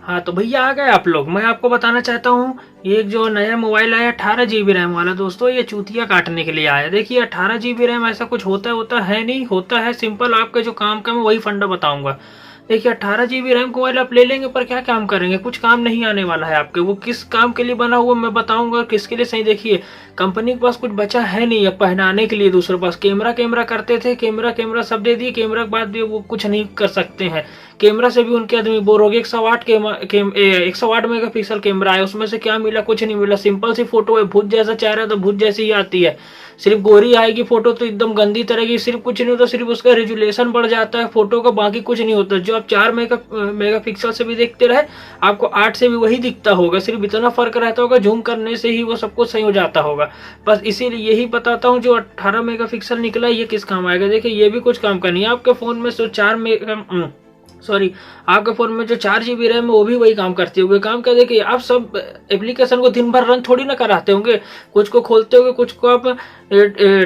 हाँ तो भैया आ गए आप लोग। मैं आपको बताना चाहता हूँ ये जो नया मोबाइल आया 18 GB रैम वाला दोस्तों, ये चूतिया काटने के लिए आया। देखिए 18 GB रैम ऐसा कुछ होता है नहीं, होता है सिंपल। आपके जो काम का मैं वही फंडा बताऊंगा। देखिए 18 GB रैम को मोबाइल आप ले लेंगे पर क्या काम करेंगे, कुछ काम नहीं आने वाला है आपके। वो किस काम के लिए बना हुआ मैं बताऊंगा, किसके लिए सही। देखिए कंपनी के पास कुछ बचा है नहीं अब पहनाने के लिए। दूसरे पास कैमरा कैमरा करते थे, कैमरा सब दे दिए। कैमरा के बाद भी वो कुछ नहीं कर सकते हैं। कैमरा से भी उनके आदमी बोर हो गए। 108 मेगापिक्सल कैमरा है, उसमें से क्या मिला, कुछ नहीं मिला। सिंपल सी फोटो है, भूत जैसा चेहरा तो भूत जैसी ही आती है। सिर्फ गोरी आएगी फोटो तो एकदम गंदी तरह की। सिर्फ कुछ नहीं होता, सिर्फ उसका रेजुलेशन बढ़ जाता है फोटो का, बाकी कुछ नहीं होता। जो आप 4 मेगापिक्सल से भी देखते रहे, आपको 8 से भी वही दिखता होगा। सिर्फ इतना फर्क रहता होगा, जूम करने से ही वो सब कुछ सही हो जाता होगा। बस इसीलिए यही बताता हूँ, जो 18 मेगापिक्सल निकला ये किस काम आएगा। देखिए ये भी कुछ काम का नहीं है। आपके फोन में जो आपके फोन में जो 4 GB रैम है वो भी वही काम करती होगी। काम क्या, देखिए आप सब एप्लीकेशन को दिन भर रन थोड़ी ना कराते होंगे। कुछ को खोलते होंगे, कुछ को आप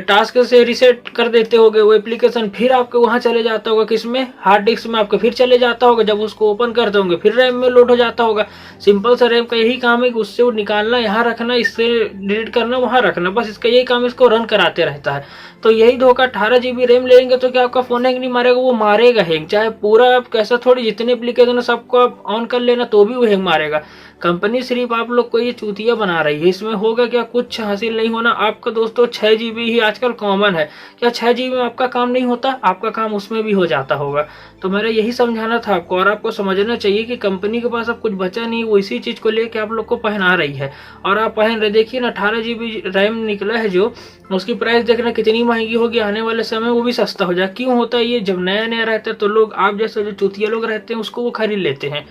टास्क से रिसेट कर देते होगे वो एप्लीकेशन, फिर आपके वहां चले जाता होगा, किसमें, हार्ड डिस्क में आपके फिर चले जाता होगा। जब उसको ओपन करते होंगे फिर रैम में लोड हो जाता होगा। सिंपल सा रैम का यही काम है कि उससे वो निकालना यहाँ रखना, इससे डिलीट करना वहां रखना, बस इसका यही काम, इसको रन कराते रहता है। तो यही धोखा, 18 GB रैम लेंगे तो क्या आपका फोन हैंग नहीं मारेगा, वो मारेगा हैंग। चाहे पूरा आप कैसा थोड़ी, जितने एप्लीकेशन है सबको आप ऑन कर लेना तो भी वो हैंग मारेगा। कंपनी सिर्फ आप लोग को ये चूतिया बना रही है। इसमें होगा क्या, कुछ हासिल नहीं होना आपका दोस्तों। 6 GB ही आजकल कॉमन है। क्या 6 GB में आपका काम नहीं होता, आपका काम उसमें भी हो जाता होगा। तो मेरा यही समझाना था आपको, और आपको समझना चाहिए कि कंपनी के पास अब कुछ बचा नहीं, वो इसी चीज को लेके आप लोग को पहना रही है और आप पहन रहे। देखिए ना 18 GB रैम निकला है जो, उसकी प्राइस देखना कितनी महंगी होगी। आने वाले समय वो भी सस्ता हो जाए। क्यों होता है ये, जब नया नया रहता है तो लोग, आप जैसे जो चूतिया लोग रहते हैं उसको वो खरीद लेते हैं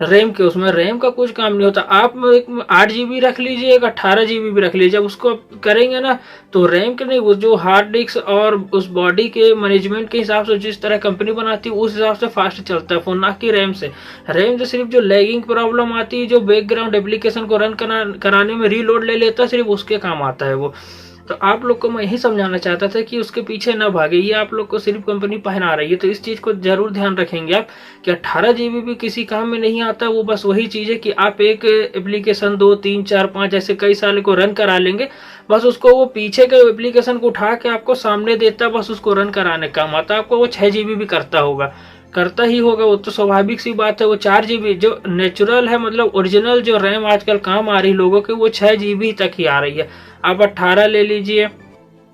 रैम के। उसमें रैम का कुछ काम नहीं होता। आप 8 GB रख लीजिए, 18 GB भी रख लीजिए, जब उसको आप करेंगे ना तो रैम के नहीं, वो जो हार्ड डिस्क और उस बॉडी के मैनेजमेंट के हिसाब से जिस तरह कंपनी बनाती है उस हिसाब से फास्ट चलता है फोन, ना कि रैम से। रैम से सिर्फ जो लैगिंग प्रॉब्लम आती है, जो बैकग्राउंड एप्लीकेशन को रन कराने में रीलोड ले लेता है, सिर्फ उसके काम आता है वो। तो आप लोग को मैं यही समझाना चाहता था कि उसके पीछे ना भागे। ये आप लोग को सिर्फ कंपनी पहना रही है, तो इस चीज को जरूर ध्यान रखेंगे आप कि 18 GB भी किसी काम में नहीं आता। वो बस वही चीज है कि आप एक एप्लीकेशन 2 3 4 5 ऐसे कई साल को रन करा लेंगे, बस उसको वो पीछे के एप्लीकेशन को उठा के आपको सामने देता, बस उसको रन कराने का काम आता। आपको वो 6 GB भी करता ही होगा, वो तो स्वाभाविक सी बात है। वो 4 GB जो नेचुरल है, मतलब ओरिजिनल जो रैम आजकल काम आ रही लोगों की, वो 6 GB तक ही आ रही है। आप 18 ले लीजिए,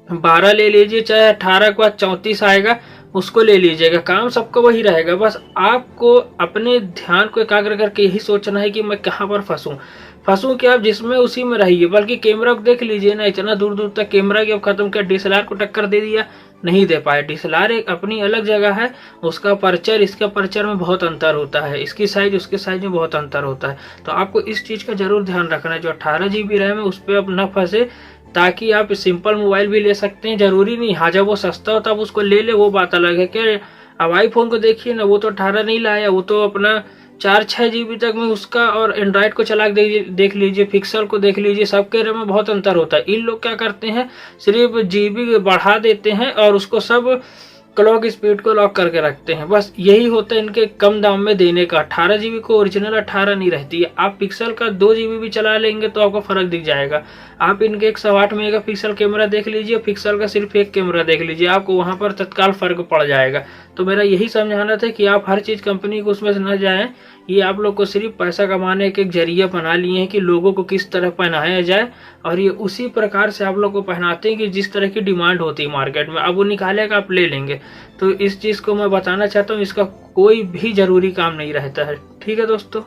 12 ले लीजिए, चाहे 18 के बाद 34 आएगा उसको ले लीजिएगा, काम सबका वही रहेगा। बस आपको अपने ध्यान को एकाग्र करके यही सोचना है कि मैं कहाँ पर फंसूं कि आप जिसमें उसी में रहिए। बल्कि कैमरा को देख लीजिए ना, इतना दूर दूर तक कैमरा की अब खत्म किया, DSLR को टक्कर दे दिया, नहीं दे पाए। DSLR एक अपनी अलग जगह है, उसका पर्चर इसका पर्चर में बहुत अंतर होता है, इसकी साइज उसके साइज में बहुत अंतर होता है। तो आपको इस चीज का जरूर ध्यान रखना है, जो 18 GB रैम है उस पर अब न फंसे, ताकि आप सिंपल मोबाइल भी ले सकते हैं। जरूरी नहीं, हाँ जब वो सस्ता हो तब उसको ले ले, वो बात अलग है। क्या अब आईफोन को देखिए ना, वो तो 18 नहीं लाया, वो तो अपना 4-6 GB तक में उसका, और एंड्रॉइड को चला के देख लीजिए, पिक्सल को देख लीजिए, सबके रैम में बहुत अंतर होता है। इन लोग क्या करते हैं, सिर्फ GB बढ़ा देते हैं और उसको सब क्लॉक स्पीड को लॉक करके रखते हैं। बस यही होता है इनके कम दाम में देने का। 18 GB को ओरिजिनल 18 नहीं रहती है। आप पिक्सल का 2 GB भी चला लेंगे तो आपको फर्क दिख जाएगा। आप इनके 108 मेगापिक्सल कैमरा देख लीजिए, पिक्सल का सिर्फ एक कैमरा देख लीजिए, आपको वहां पर तत्काल फर्क पड़ जाएगा। तो मेरा यही समझाना था कि आप हर चीज कंपनी को उसमें से न जाएं। ये आप लोग को सिर्फ पैसा कमाने के एक जरिया बना लिए हैं कि लोगों को किस तरह पहनाया जाए, और ये उसी प्रकार से आप लोग को पहनाते हैं कि जिस तरह की डिमांड होती है मार्केट में। अब वो निकालेगा, आप ले लेंगे। तो इस चीज को मैं बताना चाहता हूँ, इसका कोई भी जरूरी काम नहीं रहता है। ठीक है दोस्तों।